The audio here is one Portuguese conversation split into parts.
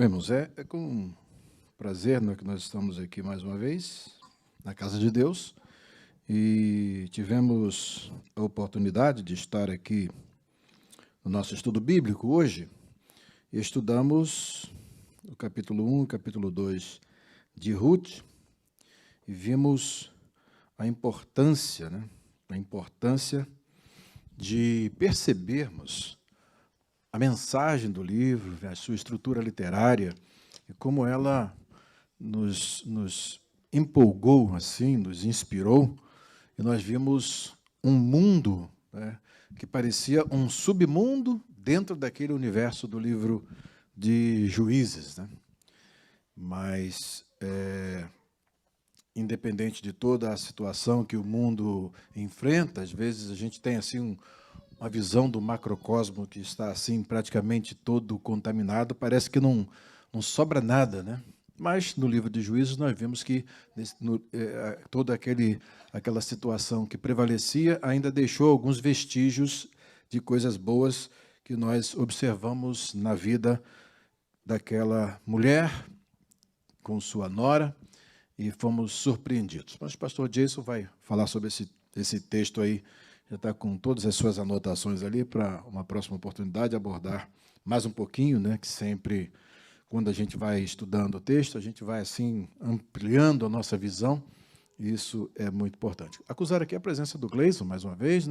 Irmãos, é com prazer, né, que nós estamos aqui mais uma vez, na casa de Deus, e tivemos a oportunidade de estar aqui no nosso estudo bíblico hoje, e estudamos o capítulo 1 e o capítulo 2 de Ruth, e vimos a importância, a importância de percebermos a mensagem do livro, a sua estrutura literária, e como ela nos empolgou, assim, nos inspirou, e nós vimos um mundo, que parecia um submundo dentro daquele universo do livro de Juízes. Mas, independente de toda a situação que o mundo enfrenta, às vezes a gente tem assim uma visão do macrocosmo que está assim praticamente todo contaminado, parece que não sobra nada, Mas no livro de Juízes nós vimos que toda aquela situação que prevalecia ainda deixou alguns vestígios de coisas boas que nós observamos na vida daquela mulher com sua nora e fomos surpreendidos. Mas o pastor Jason vai falar sobre esse texto aí, já está com todas as suas anotações ali para uma próxima oportunidade abordar mais um pouquinho, que sempre, quando a gente vai estudando o texto, a gente vai assim ampliando a nossa visão, e isso é muito importante. Acusar aqui a presença do Gleison, mais uma vez,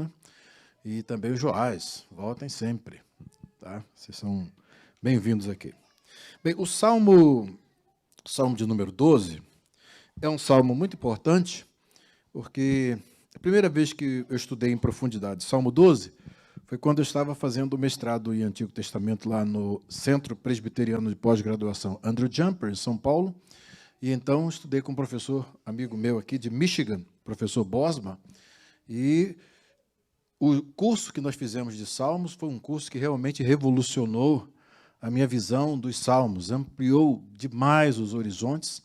e também o Joás, voltem sempre, tá? Vocês são bem-vindos aqui. Bem, o Salmo de número 12 é um salmo muito importante, porque a primeira vez que eu estudei em profundidade Salmo 12 foi quando eu estava fazendo o mestrado em Antigo Testamento lá no Centro Presbiteriano de Pós-Graduação Andrew Jumper, em São Paulo, e então estudei com um professor, amigo meu aqui de Michigan, professor Bosma, e o curso que nós fizemos de Salmos foi um curso que realmente revolucionou a minha visão dos Salmos, ampliou demais os horizontes,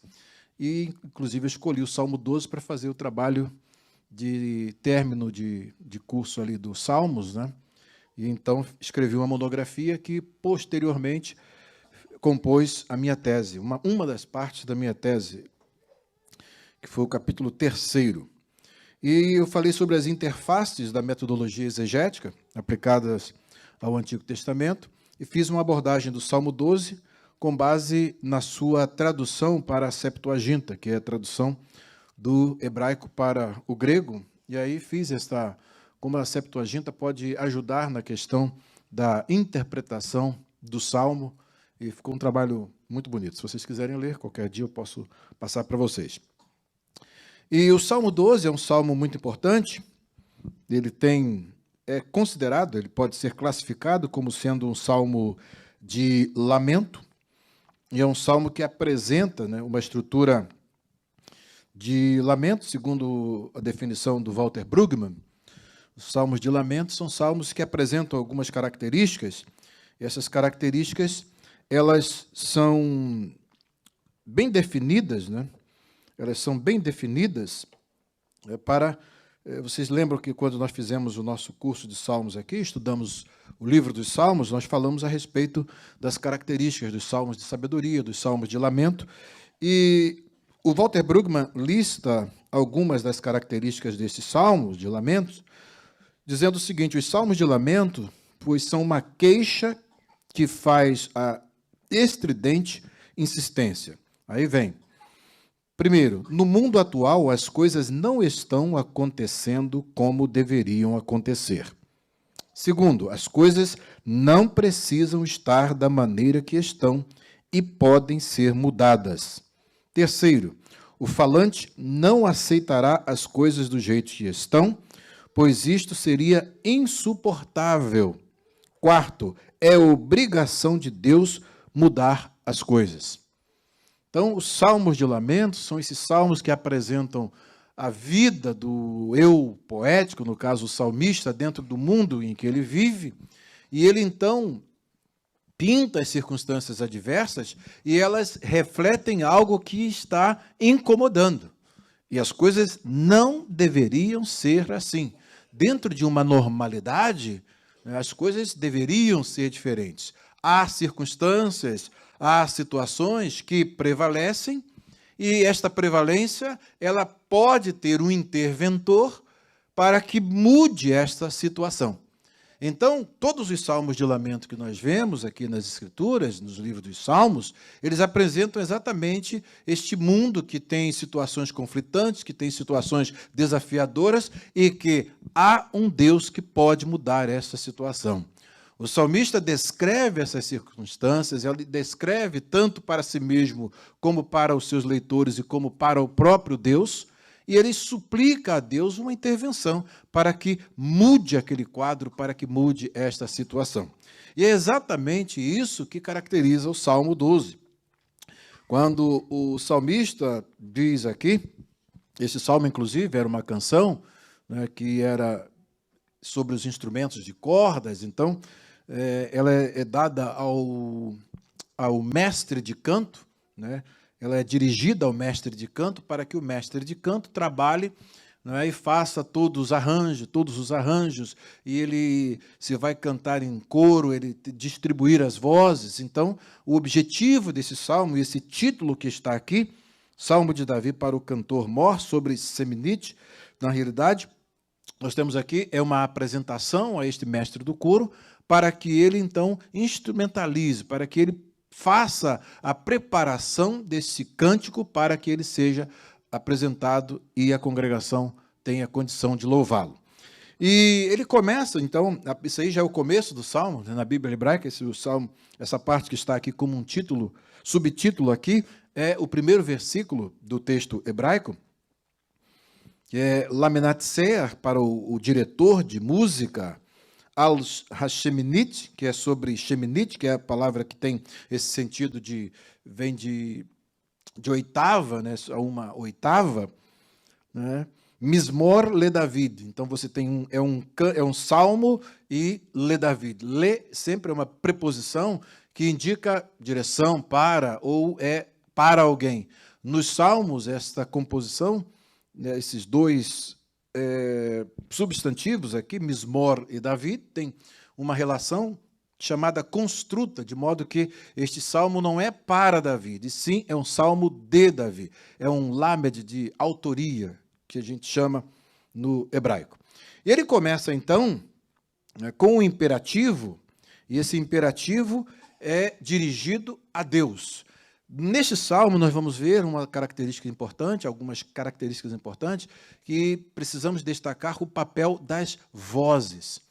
e inclusive eu escolhi o Salmo 12 para fazer o trabalho de término de curso ali dos Salmos, E então escrevi uma monografia que posteriormente compôs a minha tese, uma das partes da minha tese, que foi o capítulo 3º. E eu falei sobre as interfaces da metodologia exegética aplicadas ao Antigo Testamento e fiz uma abordagem do Salmo 12 com base na sua tradução para a Septuaginta, que é a tradução do hebraico para o grego, e aí fiz como a Septuaginta pode ajudar na questão da interpretação do Salmo, e ficou um trabalho muito bonito. Se vocês quiserem ler, qualquer dia eu posso passar para vocês. E o Salmo 12 é um salmo muito importante, ele considerado, ele pode ser classificado como sendo um salmo de lamento, e é um salmo que apresenta uma estrutura de lamento, segundo a definição do Walter Brueggemann. Os salmos de lamento são salmos que apresentam algumas características, e essas características, elas são bem definidas, Elas são bem definidas vocês lembram que quando nós fizemos o nosso curso de Salmos aqui, estudamos o livro dos Salmos, nós falamos a respeito das características dos salmos de sabedoria, dos salmos de lamento, e o Walter Brueggemann lista algumas das características desses salmos de lamentos, dizendo o seguinte: os salmos de lamento, pois são uma queixa que faz a estridente insistência. Aí vem. Primeiro, no mundo atual, as coisas não estão acontecendo como deveriam acontecer. Segundo, as coisas não precisam estar da maneira que estão e podem ser mudadas. Terceiro, o falante não aceitará as coisas do jeito que estão, pois isto seria insuportável. Quarto, é obrigação de Deus mudar as coisas. Então, os salmos de lamento são esses salmos que apresentam a vida do eu poético, no caso o salmista, dentro do mundo em que ele vive, e ele então pinta as circunstâncias adversas e elas refletem algo que está incomodando. E as coisas não deveriam ser assim. Dentro de uma normalidade, as coisas deveriam ser diferentes. Há circunstâncias, há situações que prevalecem, e esta prevalência ela pode ter um interventor para que mude esta situação. Então, todos os salmos de lamento que nós vemos aqui nas Escrituras, nos livros dos Salmos, eles apresentam exatamente este mundo que tem situações conflitantes, que tem situações desafiadoras e que há um Deus que pode mudar essa situação. O salmista descreve essas circunstâncias, ele descreve tanto para si mesmo, como para os seus leitores e como para o próprio Deus, e ele suplica a Deus uma intervenção para que mude aquele quadro, para que mude esta situação. E é exatamente isso que caracteriza o Salmo 12. Quando o salmista diz aqui, esse salmo, inclusive, era uma canção, né, que era sobre os instrumentos de cordas, então, ela é dada ao mestre de canto, né? Ela é dirigida ao mestre de canto para que o mestre de canto trabalhe, né, e faça todos os arranjos, e ele, se vai cantar em coro, ele distribuir as vozes. Então, o objetivo desse salmo, e esse título que está aqui, Salmo de Davi para o cantor mor, sobre Seminite, na realidade, nós temos aqui uma apresentação a este mestre do coro, para que ele, então, instrumentalize, para que ele faça a preparação desse cântico para que ele seja apresentado e a congregação tenha condição de louvá-lo. E ele começa, então, isso aí já é o começo do Salmo, né, na Bíblia hebraica, essa parte que está aqui como um título, subtítulo aqui, é o primeiro versículo do texto hebraico, que é Lamenatsear, para o diretor de música, Al-Hasheminit, que é sobre Sheminit, que é a palavra que tem esse sentido vem de oitava, né, uma oitava, né? Mismor le David. Então você tem é um salmo e le David. Le sempre é uma preposição que indica direção para ou é para alguém. Nos salmos, esta composição, né, esses dois substantivos aqui, Mismor e David, tem uma relação chamada construta, de modo que este salmo não é para Davi, e sim é um salmo de Davi. É um lamed de autoria, que a gente chama no hebraico. E ele começa, então, né, com um imperativo, e esse imperativo é dirigido a Deus. Neste salmo, nós vamos ver uma característica importante, algumas características importantes, que precisamos destacar o papel das vozes.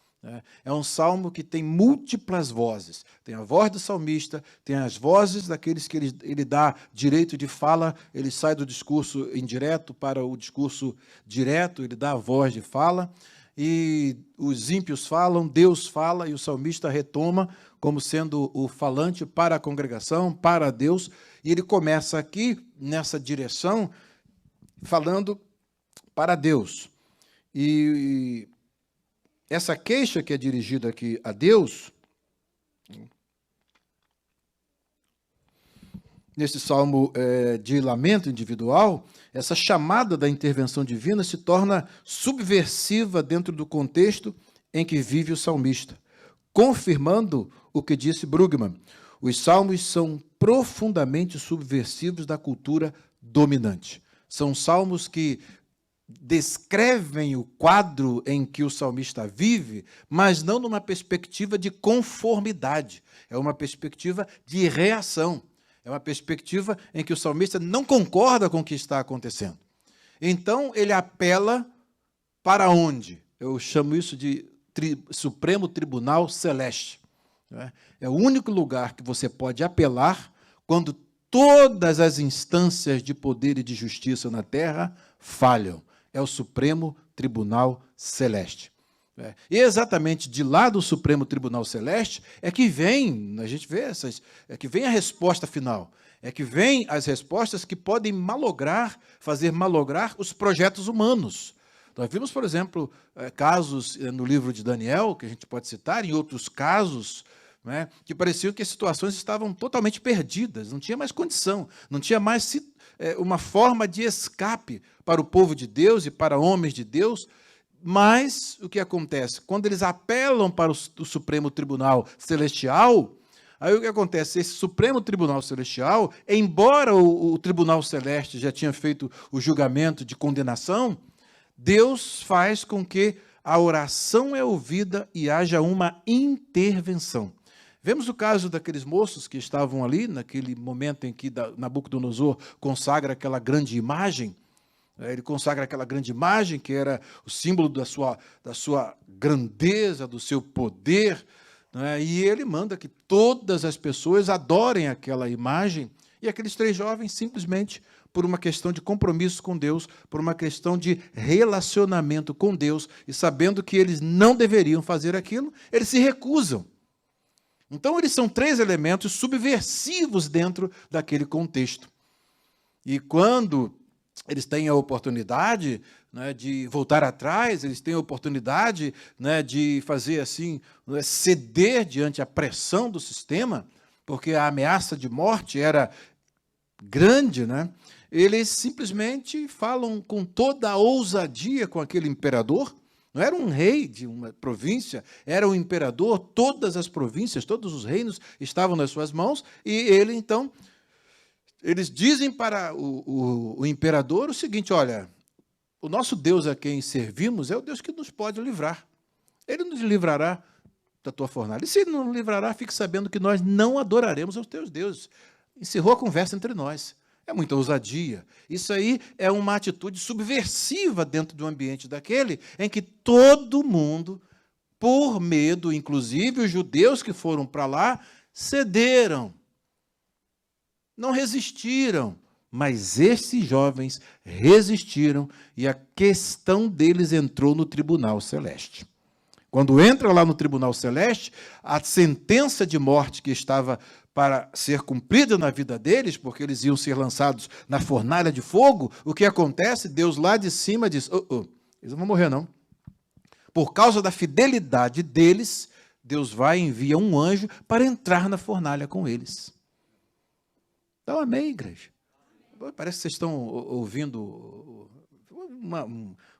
É um salmo que tem múltiplas vozes. Tem a voz do salmista, tem as vozes daqueles que ele dá direito de fala, ele sai do discurso indireto para o discurso direto, ele dá a voz de fala, e os ímpios falam, Deus fala, e o salmista retoma como sendo o falante para a congregação, para Deus, e ele começa aqui, nessa direção, falando para Deus. E essa queixa que é dirigida aqui a Deus, nesse salmo de lamento individual, essa chamada da intervenção divina se torna subversiva dentro do contexto em que vive o salmista, confirmando o que disse Brugman. Os salmos são profundamente subversivos da cultura dominante. São salmos que descrevem o quadro em que o salmista vive, mas não numa perspectiva de conformidade. É uma perspectiva de reação. É uma perspectiva em que o salmista não concorda com o que está acontecendo. Então, ele apela para onde? Eu chamo isso de Supremo Tribunal Celeste. É o único lugar que você pode apelar quando todas as instâncias de poder e de justiça na terra falham. É o Supremo Tribunal Celeste. E exatamente de lá do Supremo Tribunal Celeste é que vem, a gente vê é que vem a resposta final, é que vem as respostas que podem fazer malograr os projetos humanos. Nós vimos, por exemplo, casos no livro de Daniel, que a gente pode citar, em outros casos, né, que pareciam que as situações estavam totalmente perdidas, não tinha mais condição, não tinha mais uma forma de escape para o povo de Deus e para homens de Deus. Mas o que acontece? Quando eles apelam para o Supremo Tribunal Celestial, Aí o que acontece? Esse Supremo Tribunal Celestial, embora o Tribunal Celeste já tinha feito o julgamento de condenação, Deus faz com que a oração é ouvida e haja uma intervenção. Vemos o caso daqueles moços que estavam ali, naquele momento em que Nabucodonosor consagra aquela grande imagem. Ele consagra aquela grande imagem que era o símbolo da sua grandeza, do seu poder, né? E ele manda que todas as pessoas adorem aquela imagem. E aqueles 3 jovens, simplesmente por uma questão de compromisso com Deus, por uma questão de relacionamento com Deus, e sabendo que eles não deveriam fazer aquilo, eles se recusam. Então, eles são 3 elementos subversivos dentro daquele contexto. E quando eles têm a oportunidade, né, de voltar atrás, eles têm a oportunidade, né, de fazer assim, né, ceder diante a pressão do sistema, porque a ameaça de morte era grande, né? Eles simplesmente falam com toda a ousadia com aquele imperador. Não era um rei de uma província, era um imperador, todas as províncias, todos os reinos estavam nas suas mãos, e ele, então, eles dizem para o imperador o seguinte: olha, o nosso Deus a quem servimos é o Deus que nos pode livrar. Ele nos livrará da tua fornalha. E se ele não nos livrará, fique sabendo que nós não adoraremos aos teus deuses. Encerrou a conversa entre nós. É muita ousadia. Isso aí é uma atitude subversiva dentro do ambiente daquele em que todo mundo, por medo, inclusive os judeus que foram para lá, cederam. Não resistiram. Mas esses jovens resistiram e a questão deles entrou no tribunal celeste. Quando entra lá no tribunal celeste, a sentença de morte que estava para ser cumprida na vida deles, porque eles iam ser lançados na fornalha de fogo, o que acontece? Deus lá de cima diz: eles não vão morrer não. Por causa da fidelidade deles, Deus vai e envia um anjo para entrar na fornalha com eles. Então, amém, igreja? Parece que vocês estão ouvindo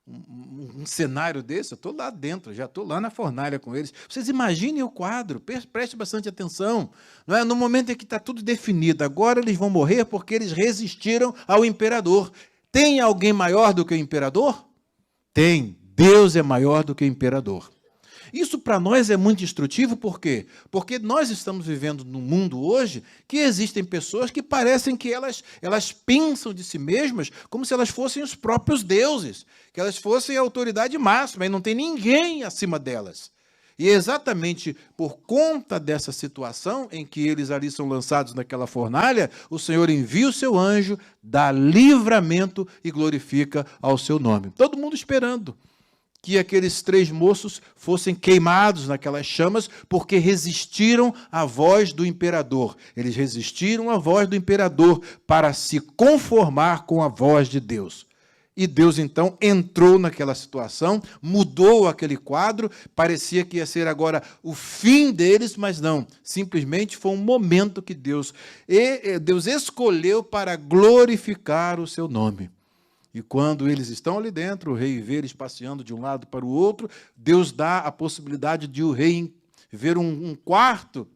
um cenário desse. Eu estou lá dentro, já estou lá na fornalha com eles. Vocês imaginem o quadro, preste bastante atenção. Não é? No momento em que está tudo definido, agora eles vão morrer porque eles resistiram ao imperador. Tem alguém maior do que o imperador? Tem. Deus é maior do que o imperador. Isso para nós é muito instrutivo, por quê? Porque nós estamos vivendo num mundo hoje que existem pessoas que parecem que elas pensam de si mesmas como se elas fossem os próprios deuses, que elas fossem a autoridade máxima e não tem ninguém acima delas. E é exatamente por conta dessa situação em que eles ali são lançados naquela fornalha, o Senhor envia o seu anjo, dá livramento e glorifica ao seu nome. Todo mundo esperando que aqueles 3 moços fossem queimados naquelas chamas, porque resistiram à voz do imperador. Eles resistiram à voz do imperador para se conformar com a voz de Deus. E Deus, então, entrou naquela situação, mudou aquele quadro, parecia que ia ser agora o fim deles, mas não. Simplesmente foi um momento que Deus escolheu para glorificar o seu nome. E quando eles estão ali dentro, o rei vê eles passeando de um lado para o outro, Deus dá a possibilidade de o rei ver um quarto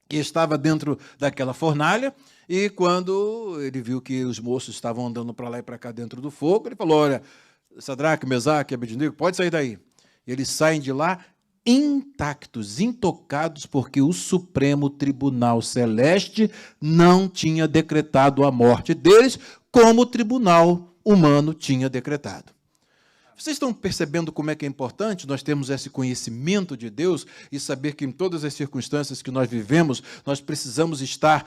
que estava dentro daquela fornalha, e quando ele viu que os moços estavam andando para lá e para cá dentro do fogo, ele falou: olha, Sadraque, Mesaque, Abednego, pode sair daí. E eles saem de lá intactos, intocados, porque o Supremo Tribunal Celeste não tinha decretado a morte deles, como o tribunal humano tinha decretado. Vocês estão percebendo como é que é importante nós termos esse conhecimento de Deus e saber que em todas as circunstâncias que nós vivemos, nós precisamos estar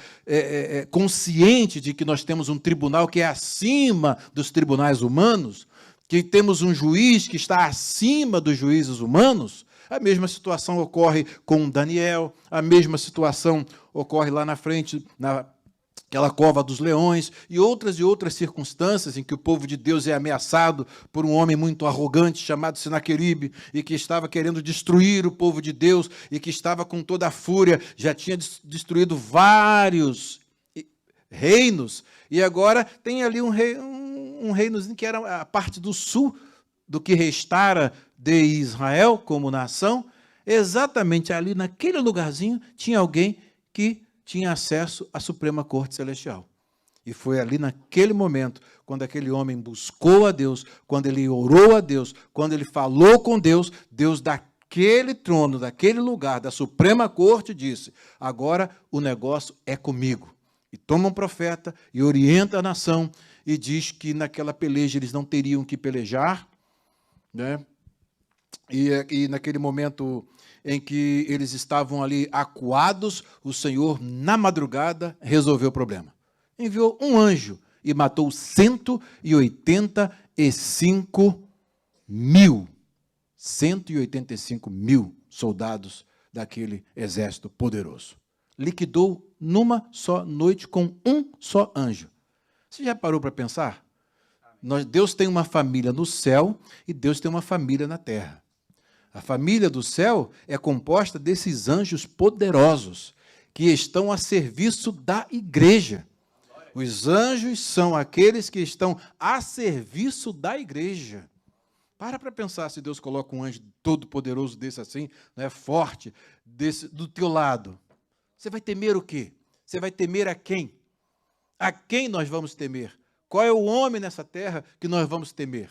conscientes de que nós temos um tribunal que é acima dos tribunais humanos, que temos um juiz que está acima dos juízes humanos? A mesma situação ocorre com Daniel, a mesma situação ocorre lá na frente, aquela cova dos leões, e outras circunstâncias em que o povo de Deus é ameaçado por um homem muito arrogante chamado Senaqueribe, e que estava querendo destruir o povo de Deus, e que estava com toda a fúria, já tinha destruído vários reinos, e agora tem ali um reinozinho que era a parte do sul do que restara de Israel como nação. Exatamente ali naquele lugarzinho tinha alguém que tinha acesso à Suprema Corte Celestial. E foi ali naquele momento, quando aquele homem buscou a Deus, quando ele orou a Deus, quando ele falou com Deus, Deus daquele trono, daquele lugar, da Suprema Corte, disse: agora o negócio é comigo. E toma um profeta e orienta a nação e diz que naquela peleja eles não teriam que pelejar, né? E naquele momento em que eles estavam ali acuados, o Senhor, na madrugada, resolveu o problema. Enviou um anjo e matou 185 mil. 185 mil soldados daquele exército poderoso. Liquidou numa só noite com um só anjo. Você já parou para pensar? Deus tem uma família no céu e Deus tem uma família na terra. A família do céu é composta desses anjos poderosos que estão a serviço da igreja. Os anjos são aqueles que estão a serviço da igreja. Para pensar, se Deus coloca um anjo todo-poderoso desse assim, né, forte, do teu lado. Você vai temer o quê? Você vai temer a quem? A quem nós vamos temer? Qual é o homem nessa terra que nós vamos temer?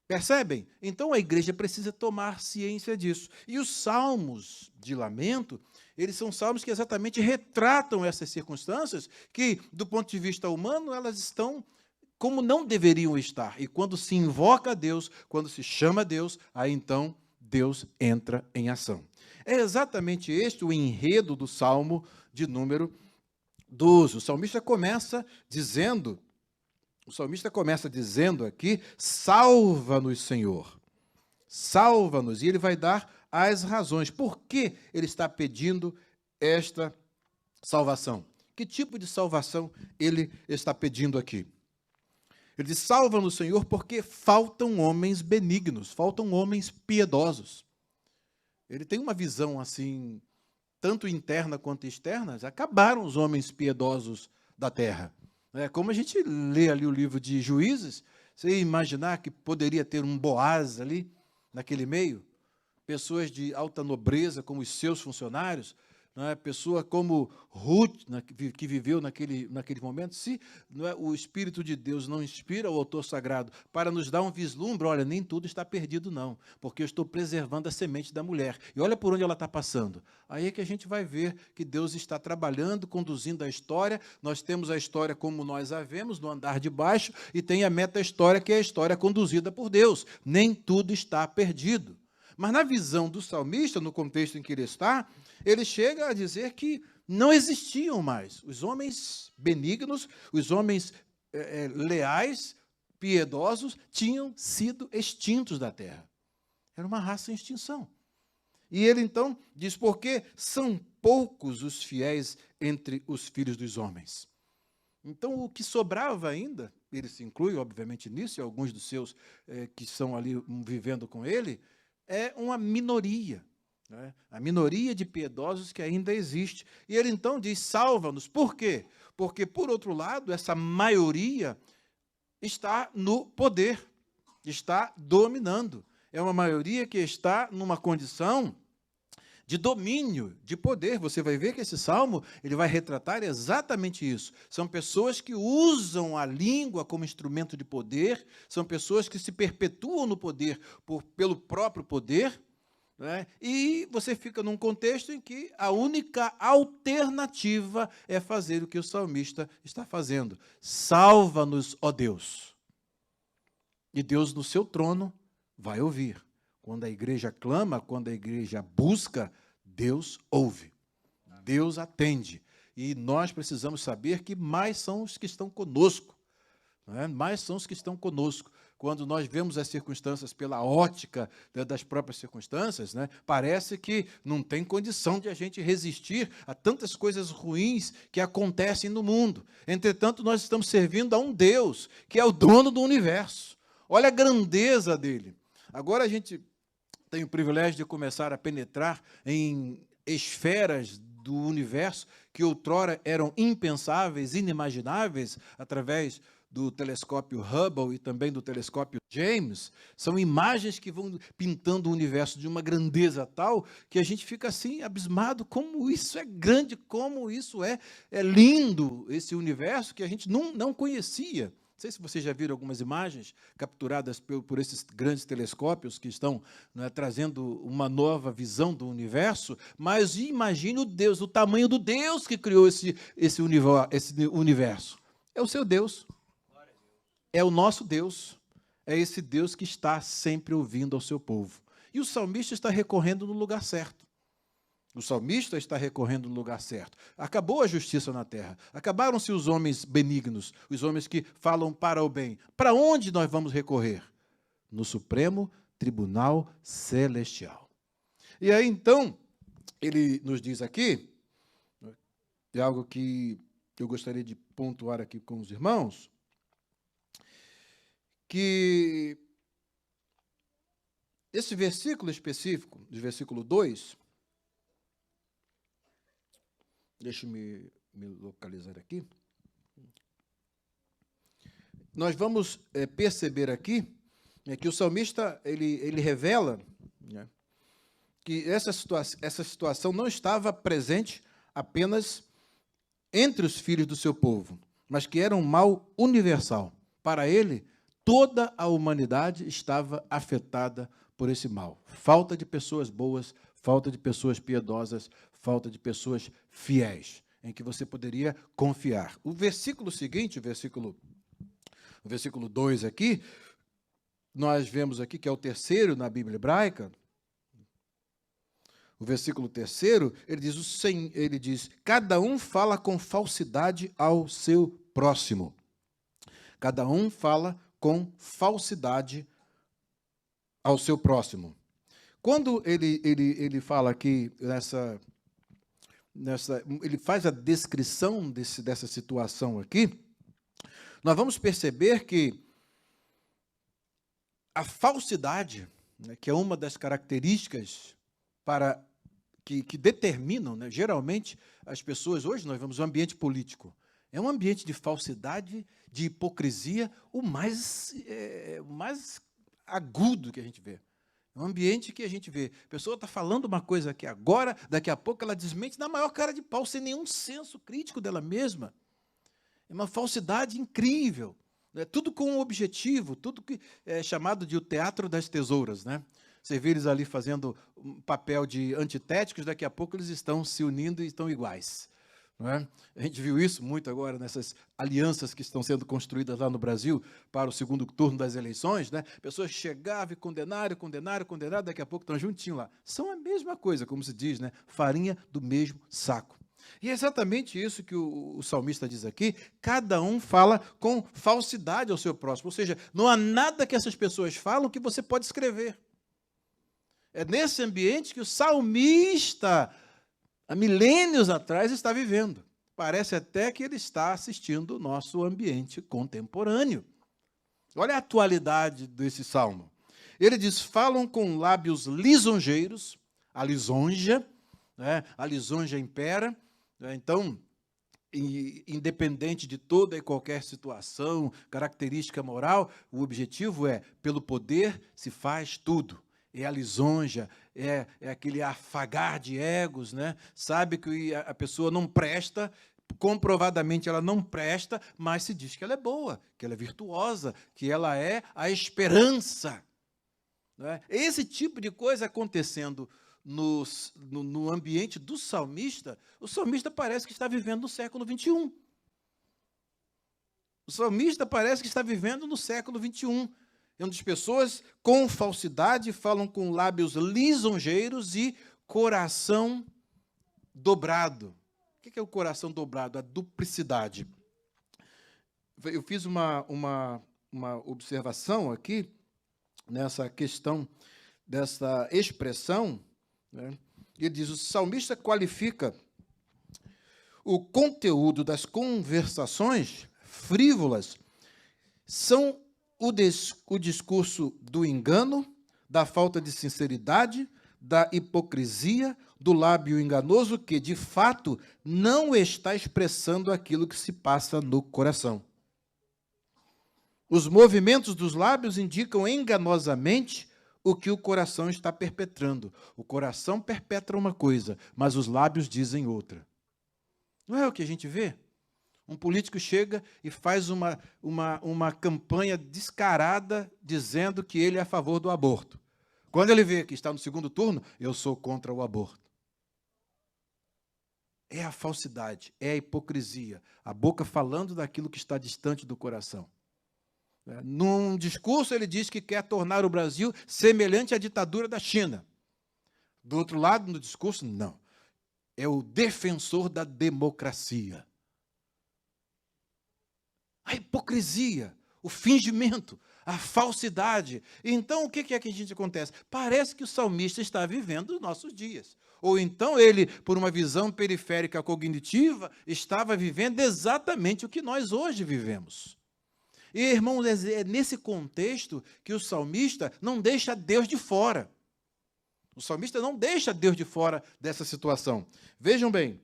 Percebem? Então a igreja precisa tomar ciência disso. E os salmos de lamento, eles são salmos que exatamente retratam essas circunstâncias que, do ponto de vista humano, elas estão como não deveriam estar. E quando se invoca a Deus, quando se chama a Deus, aí então Deus entra em ação. É exatamente este o enredo do Salmo de número 12. O salmista começa dizendo aqui: salva-nos, Senhor. Salva-nos. E ele vai dar as razões. Por que ele está pedindo esta salvação? Que tipo de salvação ele está pedindo aqui? Ele diz: salva-nos, Senhor, porque faltam homens benignos, faltam homens piedosos. Ele tem uma visão assim, tanto interna quanto externa. Acabaram os homens piedosos da terra. Como a gente lê ali o livro de Juízes, você ia imaginar que poderia ter um Boaz ali, naquele meio? Pessoas de alta nobreza, como os seus funcionários, pessoa como Ruth, que viveu naquele momento. Se o Espírito de Deus não inspira o autor sagrado para nos dar um vislumbre, olha, nem tudo está perdido não, porque eu estou preservando a semente da mulher. E olha por onde ela está passando. Aí é que a gente vai ver que Deus está trabalhando, conduzindo a história. Nós temos a história como nós a vemos, no andar de baixo, e tem a meta-história, que é a história conduzida por Deus. Nem tudo está perdido. Mas na visão do salmista, no contexto em que ele está, ele chega a dizer que não existiam mais os homens benignos, os homens leais, piedosos, tinham sido extintos da terra. Era uma raça em extinção. E ele então diz: porque são poucos os fiéis entre os filhos dos homens. Então, o que sobrava ainda, ele se inclui, obviamente, nisso, e alguns dos seus que estão ali vivendo com ele, é uma minoria, né? A minoria de piedosos que ainda existe. E ele então diz: salva-nos. Por quê? Porque, por outro lado, essa maioria está no poder, está dominando. É uma maioria que está numa condição de domínio, de poder. Você vai ver que esse salmo ele vai retratar exatamente isso. São pessoas que usam a língua como instrumento de poder, são pessoas que se perpetuam no poder pelo próprio poder, né? E você fica num contexto em que a única alternativa é fazer o que o salmista está fazendo. Salva-nos, ó Deus. E Deus, no seu trono, vai ouvir. Quando a igreja clama, quando a igreja busca, Deus ouve, Deus atende. E nós precisamos saber que mais são os que estão conosco, não é? Mais são os que estão conosco. Quando nós vemos as circunstâncias pela ótica das próprias circunstâncias, né, parece que não tem condição de a gente resistir a tantas coisas ruins que acontecem no mundo. Entretanto, nós estamos servindo a um Deus que é o dono do universo. Olha a grandeza dele. Agora a gente tem o privilégio de começar a penetrar em esferas do universo que outrora eram impensáveis, inimagináveis, através do telescópio Hubble e também do telescópio James, são imagens que vão pintando o universo de uma grandeza tal que a gente fica assim abismado, como isso é grande, como isso é lindo, esse universo que a gente não conhecia. Não sei se vocês já viram algumas imagens capturadas por esses grandes telescópios que estão, né, trazendo uma nova visão do universo, mas imagine o tamanho do Deus que criou esse universo. É o seu Deus. É o nosso Deus. É esse Deus que está sempre ouvindo ao seu povo. E o salmista está recorrendo no lugar certo. O salmista está recorrendo no lugar certo. Acabou a justiça na terra. Acabaram-se os homens benignos, os homens que falam para o bem. Para onde nós vamos recorrer? No Supremo Tribunal Celestial. E aí, então, ele nos diz aqui, é algo que eu gostaria de pontuar aqui com os irmãos, que esse versículo específico, do versículo 2, deixa-me me localizar aqui. Nós vamos perceber aqui que o salmista ele revela, né, que essa situação não estava presente apenas entre os filhos do seu povo, mas que era um mal universal. Para ele, toda a humanidade estava afetada por esse mal. Falta de pessoas boas, falta de pessoas piedosas, falta de pessoas fiéis, em que você poderia confiar. O versículo seguinte, o versículo 2 aqui, nós vemos aqui que é o terceiro na Bíblia hebraica. O versículo 3, ele diz, cada um fala com falsidade ao seu próximo. Cada um fala com falsidade ao seu próximo. Quando ele fala aqui ele faz a descrição dessa situação aqui, nós vamos perceber que a falsidade, né, que é uma das características que determinam, né, geralmente, as pessoas, hoje nós vemos um ambiente político, é um ambiente de falsidade, de hipocrisia, o mais agudo que a gente vê. É um ambiente que a gente vê. A pessoa está falando uma coisa aqui agora, daqui a pouco ela desmente na maior cara de pau, sem nenhum senso crítico dela mesma. É uma falsidade incrível. Né? Tudo com um objetivo, tudo que é chamado de o teatro das tesouras. Né? Você vê eles ali fazendo um papel de antitéticos, daqui a pouco eles estão se unindo e estão iguais. Não é? A gente viu isso muito agora nessas alianças que estão sendo construídas lá no Brasil para o segundo turno das eleições. Né? Pessoas chegavam e condenaram, daqui a pouco estão juntinhos lá. São a mesma coisa, como se diz, né? Farinha do mesmo saco. E é exatamente isso que o salmista diz aqui, cada um fala com falsidade ao seu próximo, ou seja, não há nada que essas pessoas falam que você pode escrever. É nesse ambiente que o salmista, há milênios atrás, está vivendo. Parece até que ele está assistindo o nosso ambiente contemporâneo. Olha a atualidade desse salmo. Ele diz, falam com lábios lisonjeiros, a lisonja, né? A lisonja impera. Então, independente de toda e qualquer situação, característica moral, o objetivo é, pelo poder se faz tudo. É a lisonja, é aquele afagar de egos, né? Sabe que a pessoa não presta, comprovadamente ela não presta, mas se diz que ela é boa, que ela é virtuosa, que ela é a esperança. Né? Esse tipo de coisa acontecendo no ambiente do salmista, o salmista parece que está vivendo no século XXI. O salmista parece que está vivendo no século XXI, onde as pessoas com falsidade falam com lábios lisonjeiros e coração dobrado. O que é o coração dobrado? A duplicidade. Eu fiz uma observação aqui, nessa questão dessa expressão, né? Ele diz, o salmista qualifica o conteúdo das conversações frívolas, são o discurso do engano, da falta de sinceridade, da hipocrisia, do lábio enganoso, que, de fato, não está expressando aquilo que se passa no coração. Os movimentos dos lábios indicam enganosamente o que o coração está perpetrando. O coração perpetra uma coisa, mas os lábios dizem outra. Não é o que a gente vê? Um político chega e faz uma campanha descarada dizendo que ele é a favor do aborto. Quando ele vê que está no segundo turno, eu sou contra o aborto. É a falsidade, é a hipocrisia. A boca falando daquilo que está distante do coração. Num discurso, ele diz que quer tornar o Brasil semelhante à ditadura da China. Do outro lado, no discurso, não. É o defensor da democracia. A hipocrisia, o fingimento, a falsidade. Então, o que é que a gente acontece? Parece que o salmista está vivendo os nossos dias. Ou então ele, por uma visão periférica cognitiva, estava vivendo exatamente o que nós hoje vivemos. E, irmãos, é nesse contexto que o salmista não deixa Deus de fora. O salmista não deixa Deus de fora dessa situação. Vejam bem,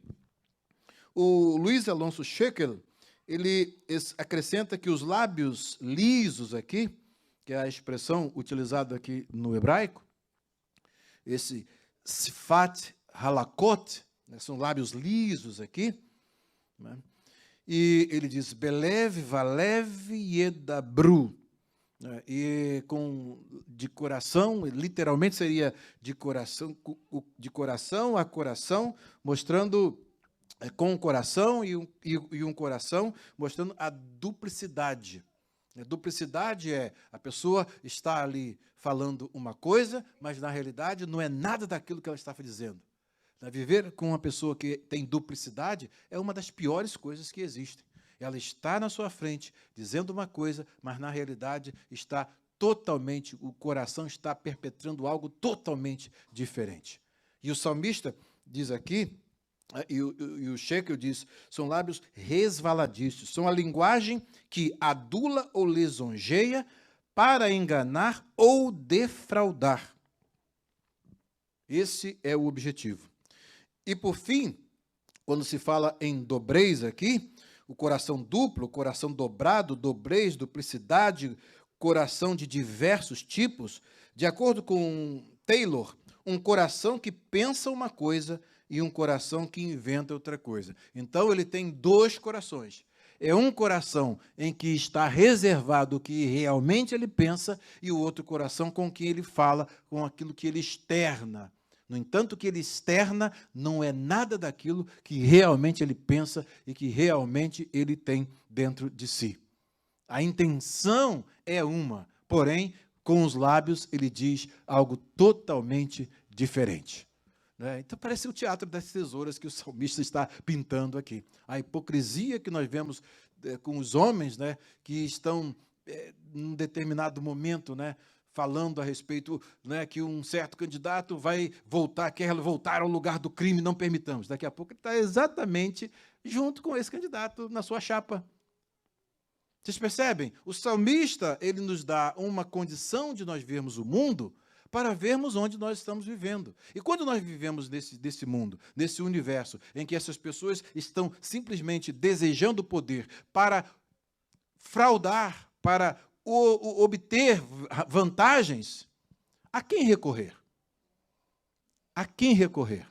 o Luiz Alonso Shekel, ele acrescenta que os lábios lisos aqui, que é a expressão utilizada aqui no hebraico, esse sifat halakot, né, são lábios lisos aqui, né? E ele diz, belev, valev, yedabru, né? E de coração, literalmente seria de coração a coração, mostrando com o coração e um coração, mostrando a duplicidade. A duplicidade é a pessoa está ali falando uma coisa, mas na realidade não é nada daquilo que ela estava dizendo. Viver com uma pessoa que tem duplicidade é uma das piores coisas que existem. Ela está na sua frente dizendo uma coisa, mas na realidade está totalmente, o coração está perpetrando algo totalmente diferente. E o salmista diz aqui, e o Shekel diz, são lábios resvaladiços, são a linguagem que adula ou lisonjeia para enganar ou defraudar. Esse é o objetivo. E, por fim, quando se fala em dobrez aqui, o coração duplo, o coração dobrado, dobrez, duplicidade, coração de diversos tipos, de acordo com Taylor, um coração que pensa uma coisa e um coração que inventa outra coisa. Então, ele tem dois corações. É um coração em que está reservado o que realmente ele pensa e o outro coração com que ele fala, com aquilo que ele externa. No entanto, o que ele externa não é nada daquilo que realmente ele pensa e que realmente ele tem dentro de si. A intenção é uma, porém, com os lábios ele diz algo totalmente diferente. Então, parece o teatro das tesouras que o salmista está pintando aqui. A hipocrisia que nós vemos com os homens, né, que estão, num determinado momento, né, falando a respeito, né, que um certo candidato vai voltar, quer voltar ao lugar do crime, não permitamos. Daqui a pouco ele está exatamente junto com esse candidato na sua chapa. Vocês percebem? O salmista, ele nos dá uma condição de nós vermos o mundo para vermos onde nós estamos vivendo. E quando nós vivemos nesse mundo, nesse universo, em que essas pessoas estão simplesmente desejando poder para fraudar, para obter vantagens, a quem recorrer? A quem recorrer?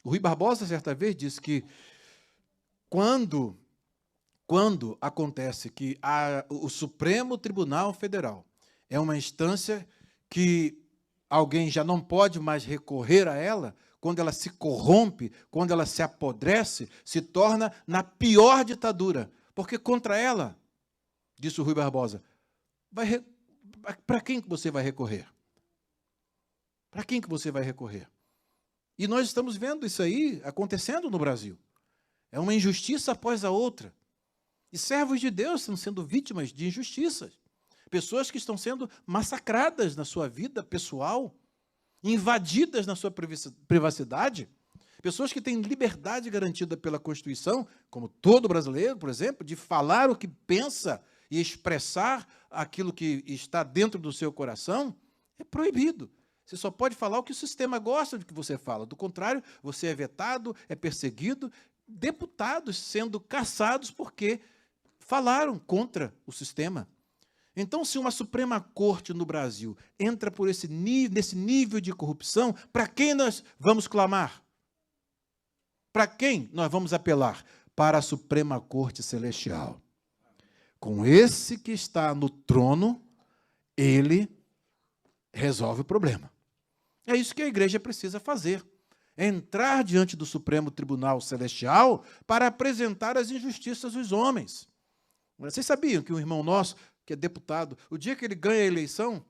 O Rui Barbosa, certa vez, disse que quando acontece que o Supremo Tribunal Federal é uma instância que alguém já não pode mais recorrer a ela, quando ela se corrompe, quando ela se apodrece, se torna na pior ditadura, porque contra ela, disse o Rui Barbosa, para quem que você vai recorrer? Para quem que você vai recorrer? E nós estamos vendo isso aí acontecendo no Brasil. É uma injustiça após a outra. E servos de Deus estão sendo vítimas de injustiças. Pessoas que estão sendo massacradas na sua vida pessoal, invadidas na sua privacidade. Pessoas que têm liberdade garantida pela Constituição, como todo brasileiro, por exemplo, de falar o que pensa e expressar aquilo que está dentro do seu coração, é proibido. Você só pode falar o que o sistema gosta de que você fala. Do contrário, você é vetado, é perseguido, deputados sendo caçados porque falaram contra o sistema. Então, se uma Suprema Corte no Brasil entra por nesse nível de corrupção, para quem nós vamos clamar? Para quem nós vamos apelar? Para a Suprema Corte Celestial. Com esse que está no trono, ele resolve o problema. É isso que a igreja precisa fazer. Entrar diante do Supremo Tribunal Celestial para apresentar as injustiças dos homens. Vocês sabiam que um irmão nosso, que é deputado, o dia que ele ganha a eleição,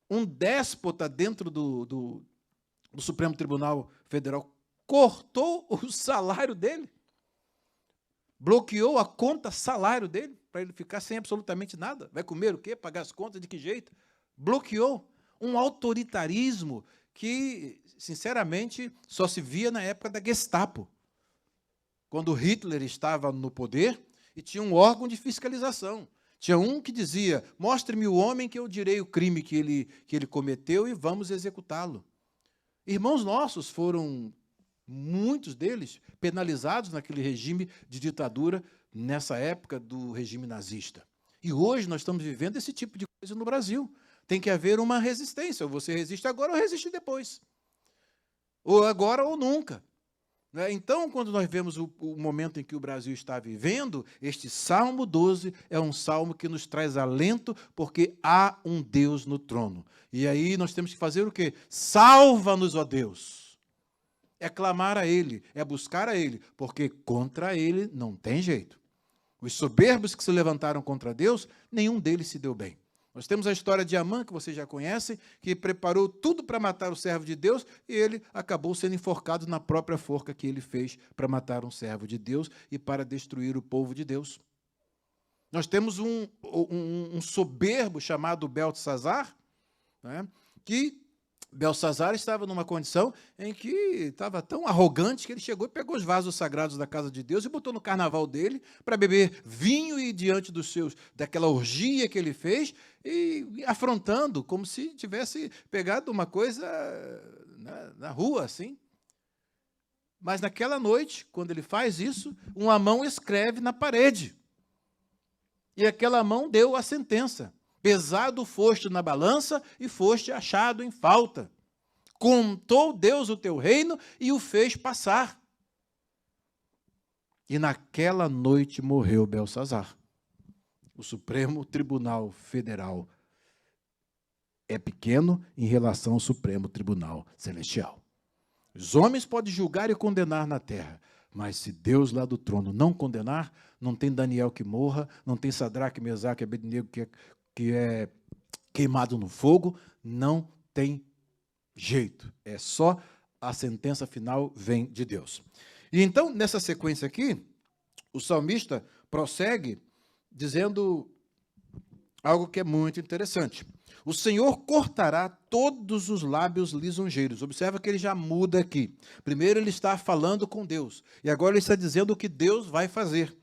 um déspota dentro do Supremo Tribunal Federal cortou o salário dele, bloqueou a conta salário dele, para ele ficar sem absolutamente nada. Vai comer o quê? Pagar as contas de que jeito? Bloqueou. Um autoritarismo que, sinceramente, só se via na época da Gestapo, quando Hitler estava no poder e tinha um órgão de fiscalização. Tinha um que dizia, mostre-me o homem que eu direi o crime que ele cometeu e vamos executá-lo. Irmãos nossos foram, muitos deles, penalizados naquele regime de ditadura, nessa época do regime nazista. E hoje nós estamos vivendo esse tipo de coisa no Brasil. Tem que haver uma resistência. Ou você resiste agora ou resiste depois. Ou agora ou nunca. Então, quando nós vemos o momento em que o Brasil está vivendo, este Salmo 12 é um salmo que nos traz alento, porque há um Deus no trono. E aí nós temos que fazer o quê? Salva-nos, ó Deus. É clamar a Ele, é buscar a Ele, porque contra Ele não tem jeito. Os soberbos que se levantaram contra Deus, nenhum deles se deu bem. Nós temos a história de Amã, que vocês já conhecem, que preparou tudo para matar o servo de Deus, e ele acabou sendo enforcado na própria forca que ele fez para matar um servo de Deus e para destruir o povo de Deus. Nós temos um soberbo chamado Beltesazar, né, que Beltesazar estava numa condição em que estava tão arrogante que ele chegou e pegou os vasos sagrados da casa de Deus e botou no carnaval dele para beber vinho e diante daquela orgia que ele fez e afrontando, como se tivesse pegado uma coisa na rua, assim. Mas naquela noite, quando ele faz isso, uma mão escreve na parede. E aquela mão deu a sentença. Pesado foste na balança e foste achado em falta. Contou Deus o teu reino e o fez passar. E naquela noite morreu Beltesazar. O Supremo Tribunal Federal é pequeno em relação ao Supremo Tribunal Celestial. Os homens podem julgar e condenar na terra, mas se Deus lá do trono não condenar, não tem Daniel que morra, não tem Sadraque, Mesaque e Abednego que é queimado no fogo, não tem jeito. É só a sentença final vem de Deus. E então, nessa sequência aqui, o salmista prossegue dizendo algo que é muito interessante. O Senhor cortará todos os lábios lisonjeiros. Observa que ele já muda aqui. Primeiro ele está falando com Deus, e agora ele está dizendo o que Deus vai fazer.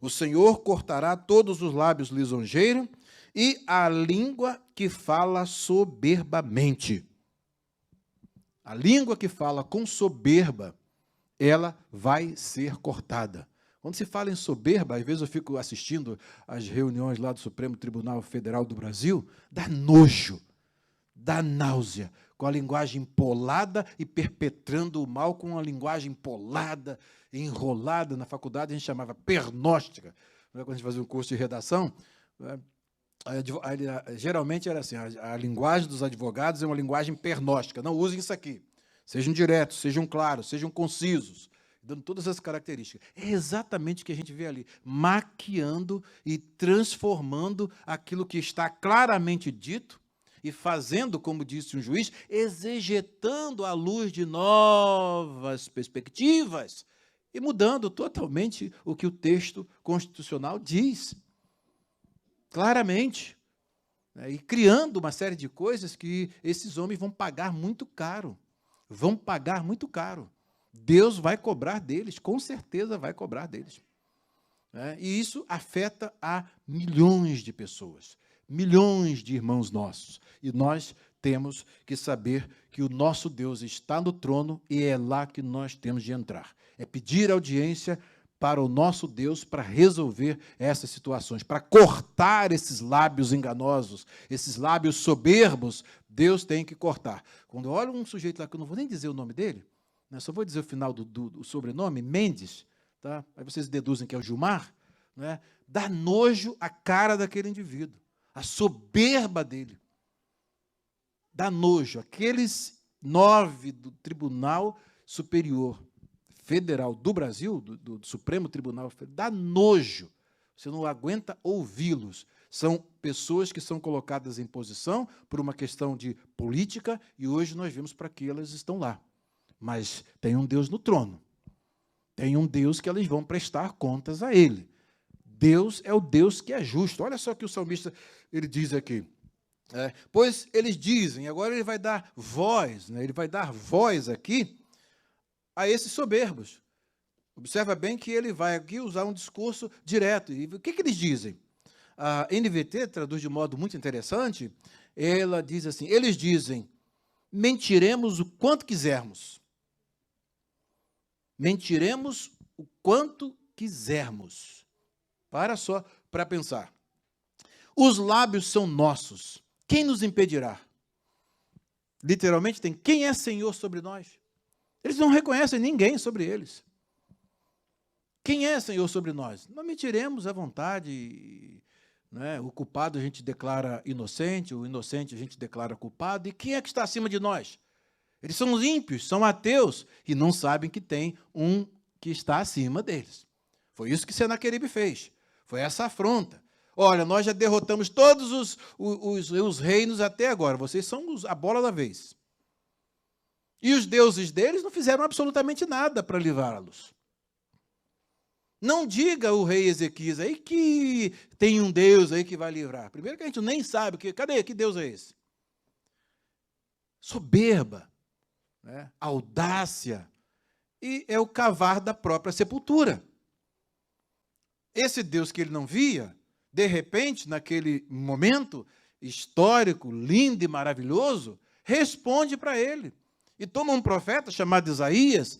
O Senhor cortará todos os lábios lisonjeiros e a língua que fala soberbamente. A língua que fala com soberba, ela vai ser cortada. Quando se fala em soberba, às vezes eu fico assistindo às reuniões lá do Supremo Tribunal Federal do Brasil, dá nojo, dá náusea, com a linguagem empolada e perpetrando o mal com uma linguagem empolada, enrolada. Na faculdade a gente chamava pernóstica. Quando a gente fazia um curso de redação, geralmente era assim, a linguagem dos advogados é uma linguagem pernóstica. Não usem isso aqui. Sejam diretos, sejam claros, sejam concisos, dando todas as características. É exatamente o que a gente vê ali, maquiando e transformando aquilo que está claramente dito e fazendo, como disse um juiz, exegetando à luz de novas perspectivas e mudando totalmente o que o texto constitucional diz. Claramente. E criando uma série de coisas que esses homens vão pagar muito caro. Vão pagar muito caro. Deus vai cobrar deles, com certeza vai cobrar deles. E isso afeta a milhões de pessoas, milhões de irmãos nossos. E nós temos que saber que o nosso Deus está no trono e é lá que nós temos de entrar. É pedir audiência para o nosso Deus para resolver essas situações, para cortar esses lábios enganosos, esses lábios soberbos. Deus tem que cortar. Quando eu olho um sujeito lá, que eu não vou nem dizer o nome dele, né, só vou dizer o final do sobrenome, Mendes, tá? Aí vocês deduzem que é o Gilmar, né? Dá nojo a cara daquele indivíduo, a soberba dele. Dá nojo. Aqueles 9 do Tribunal Superior Federal do Brasil, do Supremo Tribunal Federal, dá nojo. Você não aguenta ouvi-los. São pessoas que são colocadas em posição por uma questão de política, e hoje nós vemos para que elas estão lá. Mas tem um Deus no trono. Tem um Deus que elas vão prestar contas a Ele. Deus é o Deus que é justo. Olha só o que o salmista ele diz aqui. Pois eles dizem, agora ele vai dar voz, né? Ele vai dar voz aqui a esses soberbos. Observa bem que ele vai aqui usar um discurso direto. E o que eles dizem? A NVT traduz de um modo muito interessante. Ela diz assim, eles dizem, mentiremos o quanto quisermos. Mentiremos o quanto quisermos. Para só para pensar. Os lábios são nossos. Quem nos impedirá? Literalmente tem, quem é Senhor sobre nós? Eles não reconhecem ninguém sobre eles. Quem é Senhor sobre nós? Não mentiremos à vontade, né? O culpado a gente declara inocente, o inocente a gente declara culpado. E quem é que está acima de nós? Eles são os ímpios, são ateus, e não sabem que tem um que está acima deles. Foi isso que Senaqueribe fez. Foi essa afronta. Olha, nós já derrotamos todos os reinos até agora. Vocês são a bola da vez. E os deuses deles não fizeram absolutamente nada para livrá-los. Não diga o rei Ezequias aí que tem um Deus aí que vai livrar. Primeiro que a gente nem sabe, cadê? Que Deus é esse? Soberba, né? Audácia, e é o cavar da própria sepultura. Esse Deus que ele não via, de repente, naquele momento histórico, lindo e maravilhoso, responde para ele. E toma um profeta chamado Isaías,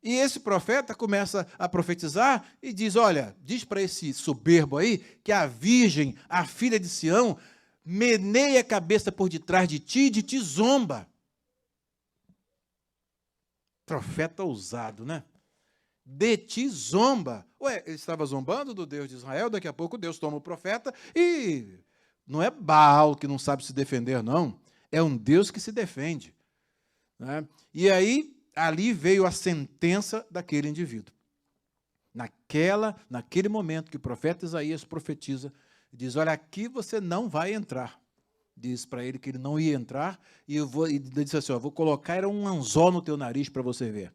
e esse profeta começa a profetizar e diz, olha, diz para esse soberbo aí, que a virgem, a filha de Sião, meneia a cabeça por detrás de ti e de ti zomba. Profeta ousado, né? De ti zomba. Ué, ele estava zombando do Deus de Israel, daqui a pouco Deus toma o profeta e não é Baal que não sabe se defender, não. É um Deus que se defende. Né? E aí, ali veio a sentença daquele indivíduo. Naquele momento que o profeta Isaías profetiza, diz, olha, aqui você não vai entrar. Diz para ele que ele não ia entrar, e ele disse assim, vou colocar um anzol no teu nariz para você ver.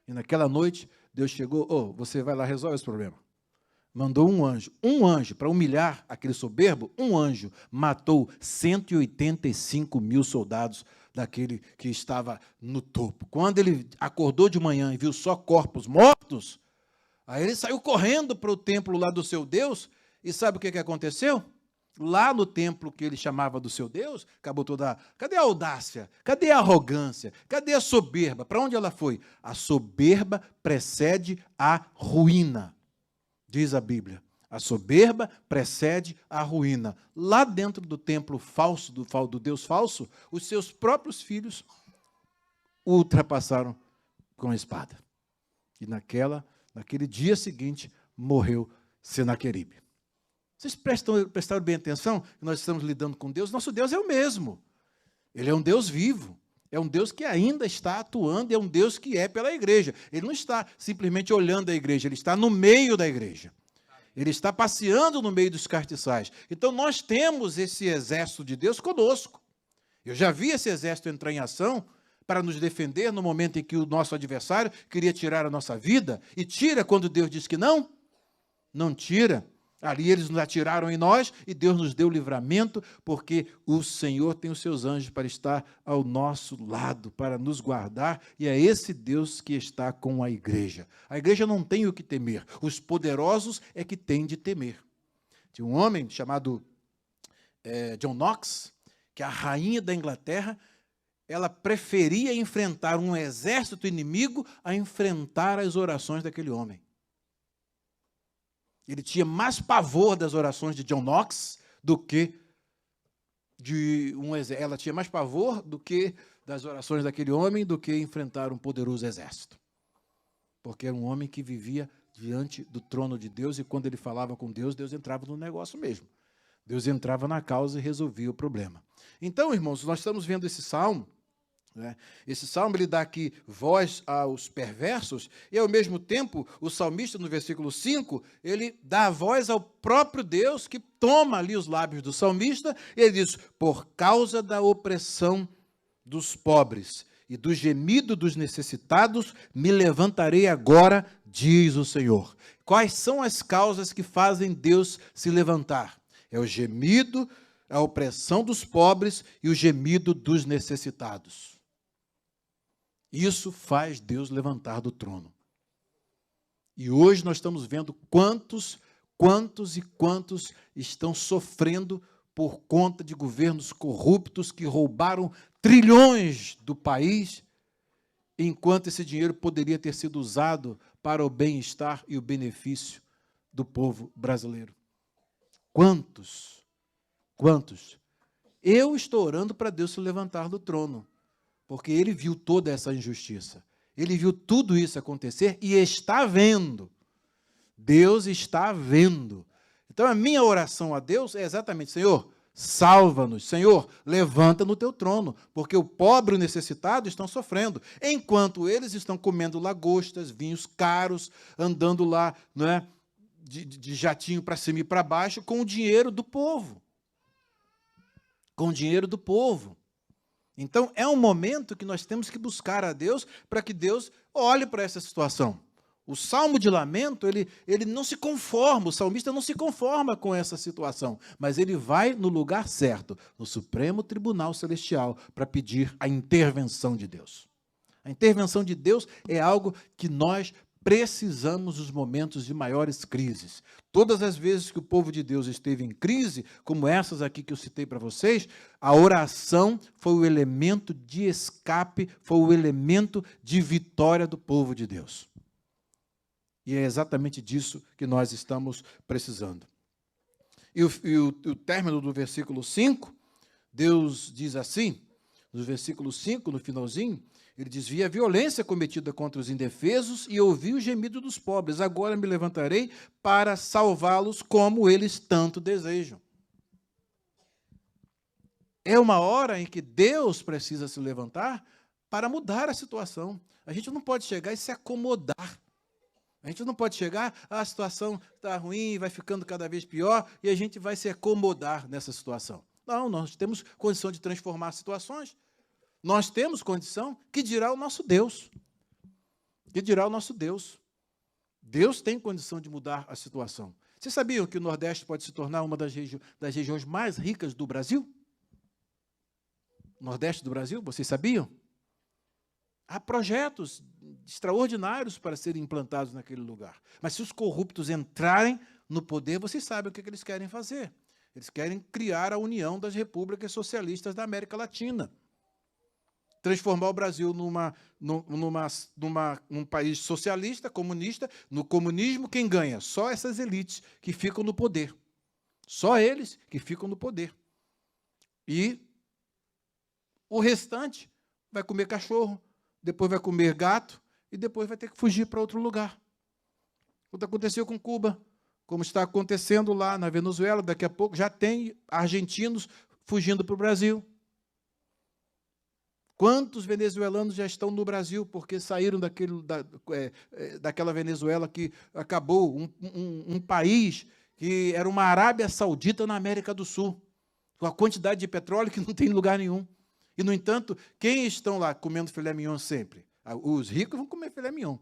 E naquela noite, Deus chegou, você vai lá, resolve esse problema. Mandou um anjo para humilhar aquele soberbo, um anjo matou 185 mil soldados daquele que estava no topo. Quando ele acordou de manhã e viu só corpos mortos, aí ele saiu correndo para o templo lá do seu Deus, e sabe o que aconteceu? Lá no templo que ele chamava do seu Deus, acabou toda... Cadê a audácia? Cadê a arrogância? Cadê a soberba? Para onde ela foi? A soberba precede a ruína, diz a Bíblia. A soberba precede a ruína. Lá dentro do templo falso, do Deus falso, os seus próprios filhos o ultrapassaram com a espada. E naquele dia seguinte, morreu Senaqueribe. Vocês prestaram bem atenção que nós estamos lidando com Deus? Nosso Deus é o mesmo. Ele é um Deus vivo. É um Deus que ainda está atuando, é um Deus que é pela igreja. Ele não está simplesmente olhando a igreja, ele está no meio da igreja. Ele está passeando no meio dos castiçais. Então, nós temos esse exército de Deus conosco. Eu já vi esse exército entrar em ação para nos defender no momento em que o nosso adversário queria tirar a nossa vida. E tira quando Deus diz que não? Não tira. Ali eles nos atiraram em nós e Deus nos deu livramento, porque o Senhor tem os seus anjos para estar ao nosso lado, para nos guardar, e é esse Deus que está com a igreja. A igreja não tem o que temer, os poderosos é que têm de temer. Tinha um homem chamado John Knox, que a rainha da Inglaterra, ela preferia enfrentar um exército inimigo a enfrentar as orações daquele homem. Ele tinha mais pavor das orações de John Knox do que de um exército. Ela tinha mais pavor do que das orações daquele homem do que enfrentar um poderoso exército. Porque era um homem que vivia diante do trono de Deus e quando ele falava com Deus, Deus entrava no negócio mesmo. Deus entrava na causa e resolvia o problema. Então, irmãos, nós estamos vendo esse salmo, né? Esse salmo ele dá aqui voz aos perversos e, ao mesmo tempo, o salmista, no versículo 5, ele dá voz ao próprio Deus que toma ali os lábios do salmista e ele diz, por causa da opressão dos pobres e do gemido dos necessitados, me levantarei agora, diz o Senhor. Quais são as causas que fazem Deus se levantar? É o gemido, a opressão dos pobres e o gemido dos necessitados. Isso faz Deus levantar do trono. E hoje nós estamos vendo quantos estão sofrendo por conta de governos corruptos que roubaram trilhões do país, enquanto esse dinheiro poderia ter sido usado para o bem-estar e o benefício do povo brasileiro. Quantos? Eu estou orando para Deus se levantar do trono, porque ele viu toda essa injustiça. Ele viu tudo isso acontecer e está vendo. Deus está vendo. Então, a minha oração a Deus é exatamente, Senhor, salva-nos. Senhor, levanta no teu trono, porque o pobre e o necessitado estão sofrendo, enquanto eles estão comendo lagostas, vinhos caros, andando lá, não é, de jatinho para cima e para baixo, com o dinheiro do povo. Com o dinheiro do povo. Então, é um momento que nós temos que buscar a Deus para que Deus olhe para essa situação. O Salmo de Lamento, ele não se conforma, o salmista não se conforma com essa situação, mas ele vai no lugar certo, no Supremo Tribunal Celestial, para pedir a intervenção de Deus. A intervenção de Deus é algo que nós precisamos nos momentos de maiores crises. Todas as vezes que o povo de Deus esteve em crise, como essas aqui que eu citei para vocês, a oração foi o elemento de escape, foi o elemento de vitória do povo de Deus. E é exatamente disso que nós estamos precisando. E o término do versículo 5, Deus diz assim, no versículo 5, no finalzinho, ele diz, vi a violência cometida contra os indefesos e ouvi o gemido dos pobres. Agora me levantarei para salvá-los como eles tanto desejam. É uma hora em que Deus precisa se levantar para mudar a situação. A gente não pode chegar e se acomodar. A gente não pode chegar, a situação está ruim, vai ficando cada vez pior, e a gente vai se acomodar nessa situação. Não, nós temos condição de transformar situações. Nós temos condição, que dirá o nosso Deus. Que dirá o nosso Deus. Deus tem condição de mudar a situação. Vocês sabiam que o Nordeste pode se tornar uma das regiões mais ricas do Brasil? Nordeste do Brasil, vocês sabiam? Há projetos extraordinários para serem implantados naquele lugar. Mas se os corruptos entrarem no poder, vocês sabem o que eles querem fazer. Eles querem criar a União das Repúblicas Socialistas da América Latina. Transformar o Brasil num país socialista, comunista. No comunismo, quem ganha? Só essas elites que ficam no poder. Só eles que ficam no poder. E o restante vai comer cachorro, depois vai comer gato e depois vai ter que fugir para outro lugar. O que aconteceu com Cuba, como está acontecendo lá na Venezuela, daqui a pouco já tem argentinos fugindo para o Brasil. Quantos venezuelanos já estão no Brasil porque saíram daquela Venezuela que acabou, um país que era uma Arábia Saudita na América do Sul, com a quantidade de petróleo que não tem lugar nenhum. E, no entanto, quem estão lá comendo filé mignon sempre? Os ricos vão comer filé mignon.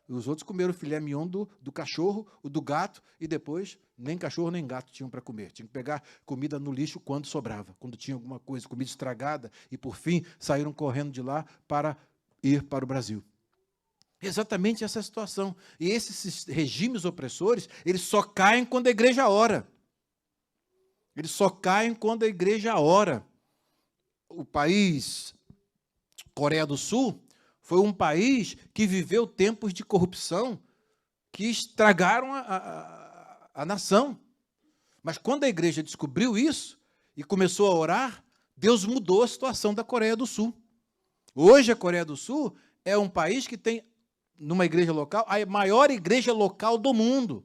Os outros comeram o filé mignon do cachorro, o do gato, e depois nem cachorro nem gato tinham para comer. Tinham que pegar comida no lixo quando sobrava, quando tinha alguma coisa, comida estragada, e, por fim, saíram correndo de lá para ir para o Brasil. Exatamente essa situação. E esses regimes opressores, eles só caem quando a igreja ora. Eles só caem quando a igreja ora. O país Coreia do Sul foi um país que viveu tempos de corrupção que estragaram a nação. Mas quando a igreja descobriu isso e começou a orar, Deus mudou a situação da Coreia do Sul. Hoje a Coreia do Sul é um país que tem, numa igreja local, a maior igreja local do mundo.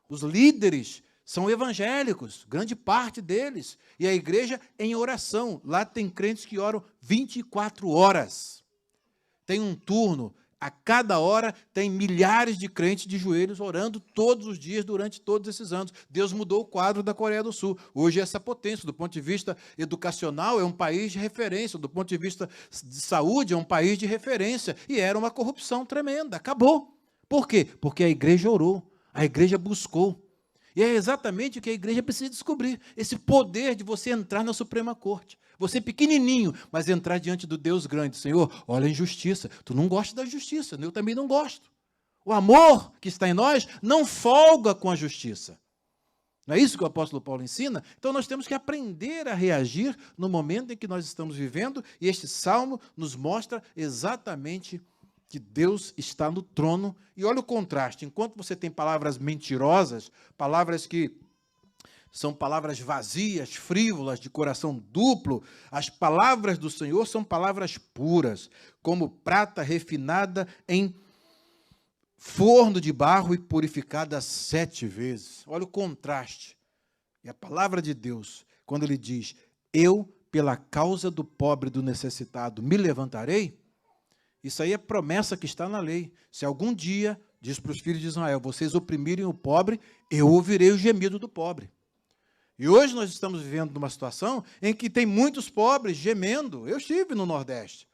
Os líderes são evangélicos, grande parte deles. E a igreja em oração. Lá tem crentes que oram 24 horas. Tem um turno. A cada hora tem milhares de crentes de joelhos orando todos os dias durante todos esses anos. Deus mudou o quadro da Coreia do Sul. Hoje essa potência, do ponto de vista educacional, é um país de referência. Do ponto de vista de saúde, é um país de referência. E era uma corrupção tremenda. Acabou. Por quê? Porque a igreja orou. A igreja buscou. E é exatamente o que a igreja precisa descobrir. Esse poder de você entrar na Suprema Corte. Você pequenininho, mas entrar diante do Deus grande. Senhor, olha a injustiça. Tu não gosta da justiça, eu também não gosto. O amor que está em nós não folga com a justiça. Não é isso que o apóstolo Paulo ensina? Então nós temos que aprender a reagir no momento em que nós estamos vivendo, e este salmo nos mostra exatamente que Deus está no trono. E olha o contraste. Enquanto você tem palavras mentirosas, palavras que são palavras vazias, frívolas, de coração duplo, as palavras do Senhor são palavras puras, como prata refinada em forno de barro e purificada 7 vezes. Olha o contraste. E a palavra de Deus, quando ele diz, eu, pela causa do pobre e do necessitado, me levantarei, isso aí é promessa que está na lei. Se algum dia, diz para os filhos de Israel, vocês oprimirem o pobre, eu ouvirei o gemido do pobre. E hoje nós estamos vivendo numa situação em que tem muitos pobres gemendo. Eu estive no Nordeste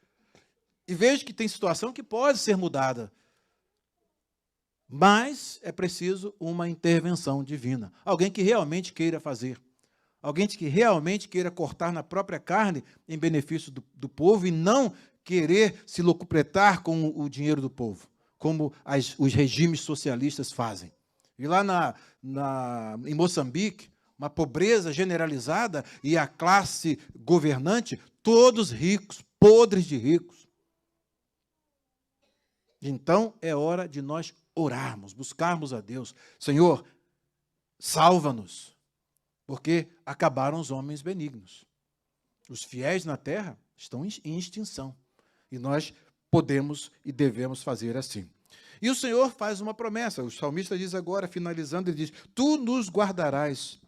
e vejo que tem situação que pode ser mudada. Mas é preciso uma intervenção divina. Alguém que realmente queira fazer. Alguém que realmente queira cortar na própria carne em benefício do povo e não querer se locupletar com o dinheiro do povo, como os regimes socialistas fazem. E lá em Moçambique, uma pobreza generalizada e a classe governante, todos ricos, podres de ricos. Então, é hora de nós orarmos, buscarmos a Deus. Senhor, salva-nos, porque acabaram os homens benignos. Os fiéis na terra estão em extinção. E nós podemos e devemos fazer assim. E o Senhor faz uma promessa. O salmista diz agora, finalizando, ele diz, tu nos guardarás,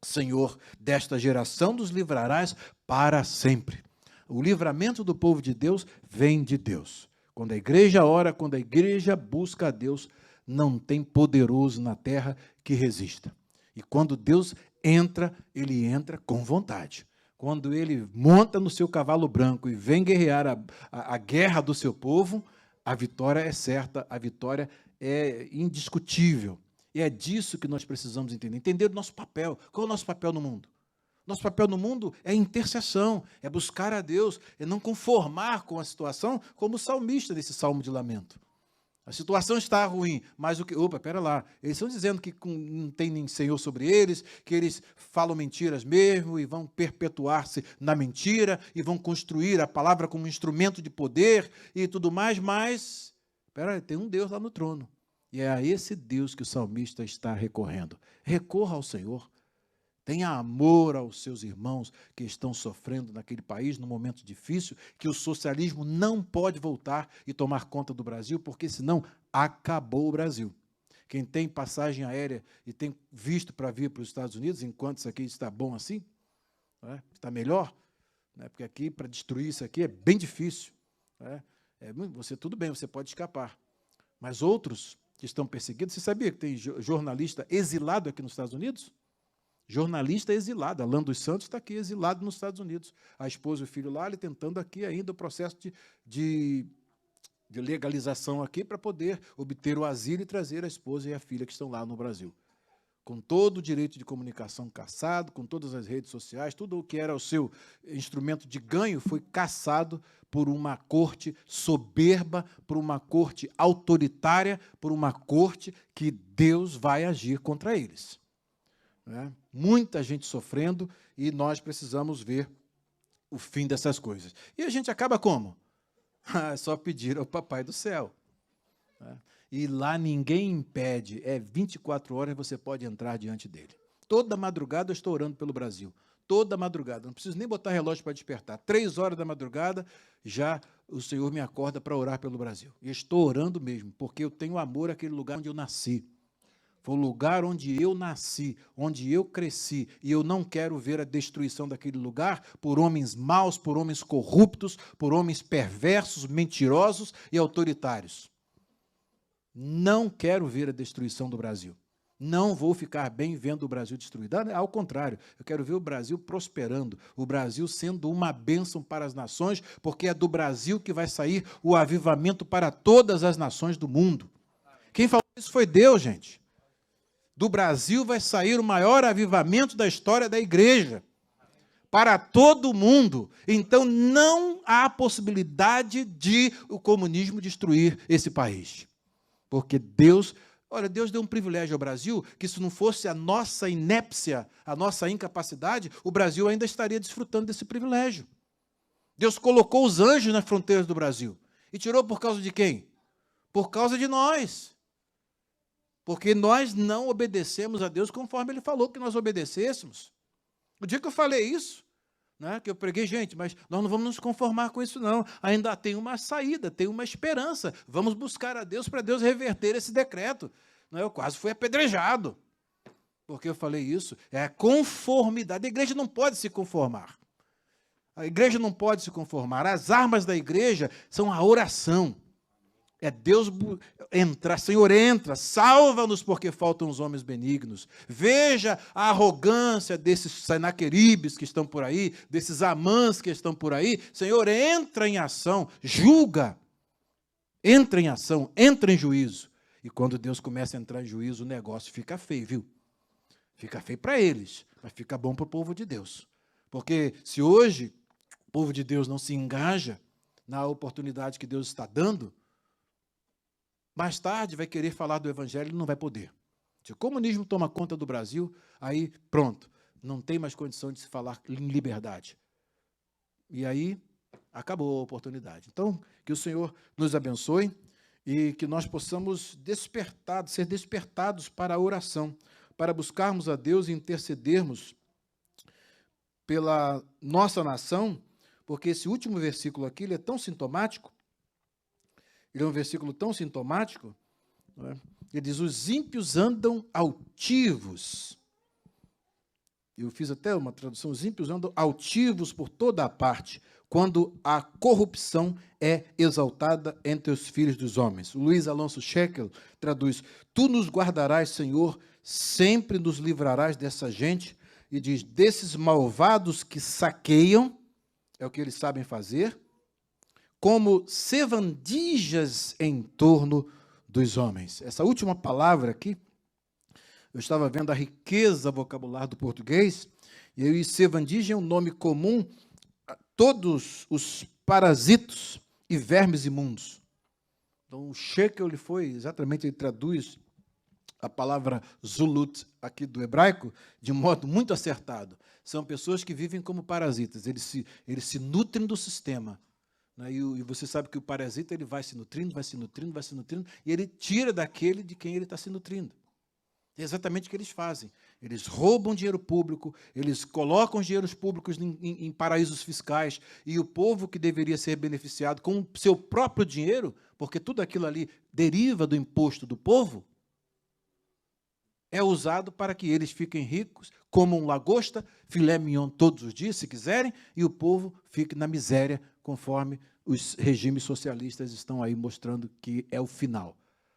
Senhor, desta geração nos livrarás para sempre. O livramento do povo de Deus vem de Deus. Quando a igreja ora, quando a igreja busca a Deus, não tem poderoso na terra que resista. E quando Deus entra, ele entra com vontade. Quando ele monta no seu cavalo branco e vem guerrear a guerra do seu povo, a vitória é certa, a vitória é indiscutível. E é disso que nós precisamos entender. Entender o nosso papel. Qual é o nosso papel no mundo? Nosso papel no mundo é intercessão, é buscar a Deus, é não conformar com a situação, como o salmista desse salmo de lamento. A situação está ruim, mas o que... Opa, pera lá. Eles estão dizendo que não tem nem Senhor sobre eles, que eles falam mentiras mesmo e vão perpetuar-se na mentira e vão construir a palavra como um instrumento de poder e tudo mais, mas... Pera aí, tem um Deus lá no trono. E é a esse Deus que o salmista está recorrendo. Recorra ao Senhor. Tenha amor aos seus irmãos que estão sofrendo naquele país, num momento difícil, que o socialismo não pode voltar e tomar conta do Brasil, porque senão acabou o Brasil. Quem tem passagem aérea e tem visto para vir para os Estados Unidos, enquanto isso aqui está bom assim, né, está melhor, né, porque aqui, para destruir isso aqui, é bem difícil. Né, você, tudo bem, você pode escapar. Mas outros que estão perseguidos, você sabia que tem jornalista exilado aqui nos Estados Unidos? Jornalista exilado, Alan dos Santos está aqui exilado nos Estados Unidos. A esposa e o filho lá, ele tentando aqui ainda o processo de legalização aqui para poder obter o asilo e trazer a esposa e a filha que estão lá no Brasil. Com todo o direito de comunicação cassado, com todas as redes sociais, tudo o que era o seu instrumento de ganho foi cassado por uma corte soberba, por uma corte autoritária, por uma corte que Deus vai agir contra eles. Né? Muita gente sofrendo e nós precisamos ver o fim dessas coisas. E a gente acaba como? É só pedir ao Papai do Céu. né? E lá ninguém impede, 24 horas você pode entrar diante dele. Toda madrugada eu estou orando pelo Brasil, toda madrugada, não preciso nem botar relógio para despertar, 3 horas da madrugada, já o Senhor me acorda para orar pelo Brasil. E estou orando mesmo, porque eu tenho amor àquele lugar onde eu nasci. Foi o lugar onde eu nasci, onde eu cresci, e eu não quero ver a destruição daquele lugar por homens maus, por homens corruptos, por homens perversos, mentirosos e autoritários. Não quero ver a destruição do Brasil. Não vou ficar bem vendo o Brasil destruído. Ao contrário, eu quero ver o Brasil prosperando, o Brasil sendo uma bênção para as nações, porque é do Brasil que vai sair o avivamento para todas as nações do mundo. Quem falou isso foi Deus, gente. Do Brasil vai sair o maior avivamento da história da igreja, para todo mundo. Então, não há possibilidade de o comunismo destruir esse país. Porque Deus deu um privilégio ao Brasil, que se não fosse a nossa inépcia, a nossa incapacidade, o Brasil ainda estaria desfrutando desse privilégio. Deus colocou os anjos nas fronteiras do Brasil. E tirou por causa de quem? Por causa de nós. Porque nós não obedecemos a Deus conforme Ele falou que nós obedecêssemos. O dia que eu falei isso, né, que eu preguei, gente, mas nós não vamos nos conformar com isso, não. Ainda tem uma saída, tem uma esperança. Vamos buscar a Deus para Deus reverter esse decreto. Eu quase fui apedrejado, porque eu falei isso. É a conformidade. A igreja não pode se conformar. A igreja não pode se conformar. As armas da igreja são a oração. É Deus entrar, Senhor, entra, salva-nos porque faltam os homens benignos. Veja a arrogância desses Senaqueribes que estão por aí, desses Amãs que estão por aí. Senhor, entra em ação, julga. Entra em ação, entra em juízo. E quando Deus começa a entrar em juízo, o negócio fica feio, viu? Fica feio para eles, mas fica bom para o povo de Deus. Porque se hoje o povo de Deus não se engaja na oportunidade que Deus está dando, mais tarde vai querer falar do Evangelho e não vai poder. Se o comunismo toma conta do Brasil, aí pronto, não tem mais condição de se falar em liberdade. E aí acabou a oportunidade. Então, que o Senhor nos abençoe e que nós possamos ser despertados para a oração, para buscarmos a Deus e intercedermos pela nossa nação, porque esse último versículo aqui ele é tão sintomático. Ele é um versículo tão sintomático, não é? Ele diz, os ímpios andam altivos. Eu fiz até uma tradução, os ímpios andam altivos por toda a parte, quando a corrupção é exaltada entre os filhos dos homens. O Luiz Alonso Shekel traduz, tu nos guardarás, Senhor, sempre nos livrarás dessa gente, e diz, desses malvados que saqueiam, é o que eles sabem fazer, como sevandijas em torno dos homens. Essa última palavra aqui, eu estava vendo a riqueza vocabular do português, e sevandija é um nome comum a todos os parasitos e vermes imundos. Então, o Shekel, ele traduz a palavra zulut aqui do hebraico de modo muito acertado. São pessoas que vivem como parasitas, eles se nutrem do sistema. E você sabe que o parasita ele vai se nutrindo, e ele tira daquele de quem ele está se nutrindo. É exatamente o que eles fazem. Eles roubam dinheiro público, eles colocam os dinheiros públicos em paraísos fiscais, e o povo que deveria ser beneficiado com o seu próprio dinheiro, porque tudo aquilo ali deriva do imposto do povo, é usado para que eles fiquem ricos, comam lagosta, filé mignon todos os dias, se quiserem, e o povo fique na miséria, conforme os regimes socialistas estão aí mostrando que é o final.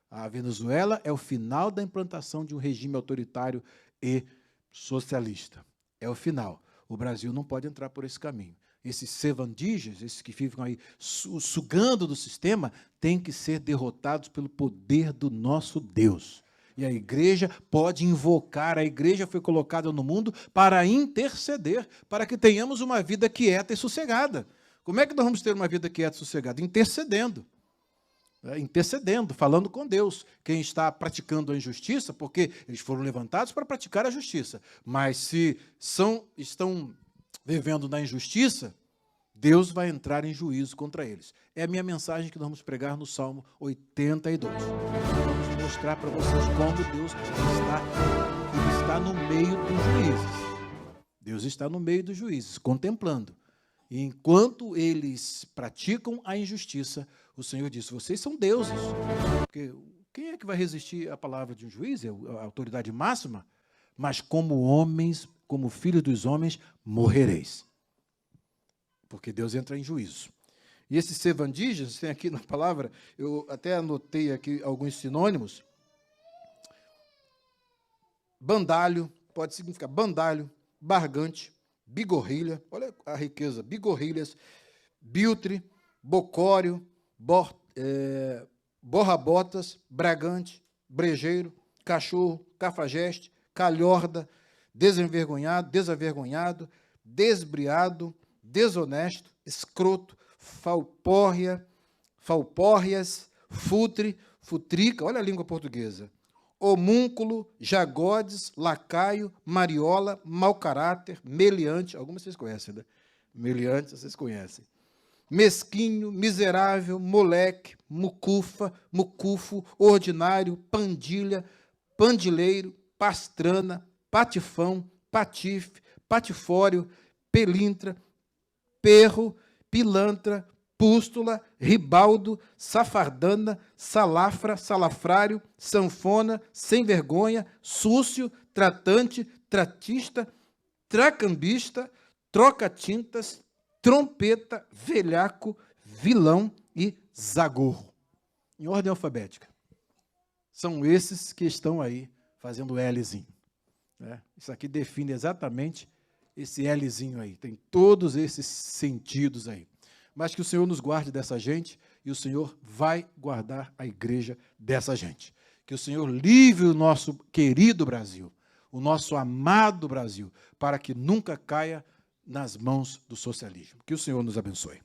A Venezuela é o final da implantação de um regime autoritário e socialista. É o final. O Brasil não pode entrar por esse caminho. Esses sevandijas, esses que ficam aí sugando do sistema, têm que ser derrotados pelo poder do nosso Deus. E a igreja pode invocar, a igreja foi colocada no mundo para interceder, para que tenhamos uma vida quieta e sossegada. Como é que nós vamos ter uma vida quieta e sossegada? Intercedendo. Intercedendo, falando com Deus. Quem está praticando a injustiça, porque eles foram levantados para praticar a justiça, mas se estão vivendo na injustiça, Deus vai entrar em juízo contra eles. É a minha mensagem que nós vamos pregar no Salmo 82. Vamos mostrar para vocês como Deus está no meio dos juízes. Deus está no meio dos juízes, contemplando. E enquanto eles praticam a injustiça, o Senhor disse, vocês são deuses. Porque quem é que vai resistir à palavra de um juiz? É a autoridade máxima? Mas como homens, como filhos dos homens, morrereis. Porque Deus entra em juízo. E esses sevandígenas, tem aqui na palavra, eu até anotei aqui alguns sinônimos. Bandalho, pode significar bandalho, bargante, bigorrilha, olha a riqueza, bigorrilhas, biltre, bocório, borrabotas, bragante, brejeiro, cachorro, cafajeste, calhorda, desavergonhado, desbriado, desonesto, escroto, falpórrias, futre, futrica, olha a língua portuguesa, homúnculo, jagodes, lacaio, mariola, mau caráter, meliante, algumas vocês conhecem, né? Meliante, vocês conhecem. Mesquinho, miserável, moleque, mucufa, mucufo, ordinário, pandilha, pandileiro, pastrana, patifão, patife, patifório, pelintra, perro, pilantra, pústula, ribaldo, safardana, salafra, salafrário, sanfona, sem vergonha, súcio, tratante, tratista, tracambista, troca-tintas, trompeta, velhaco, vilão e zagorro. Em ordem alfabética. São esses que estão aí fazendo Lzinho. Né? Isso aqui define exatamente esse Lzinho aí. Tem todos esses sentidos aí. Mas que o Senhor nos guarde dessa gente e o Senhor vai guardar a igreja dessa gente. Que o Senhor livre o nosso querido Brasil, o nosso amado Brasil, para que nunca caia nas mãos do socialismo. Que o Senhor nos abençoe.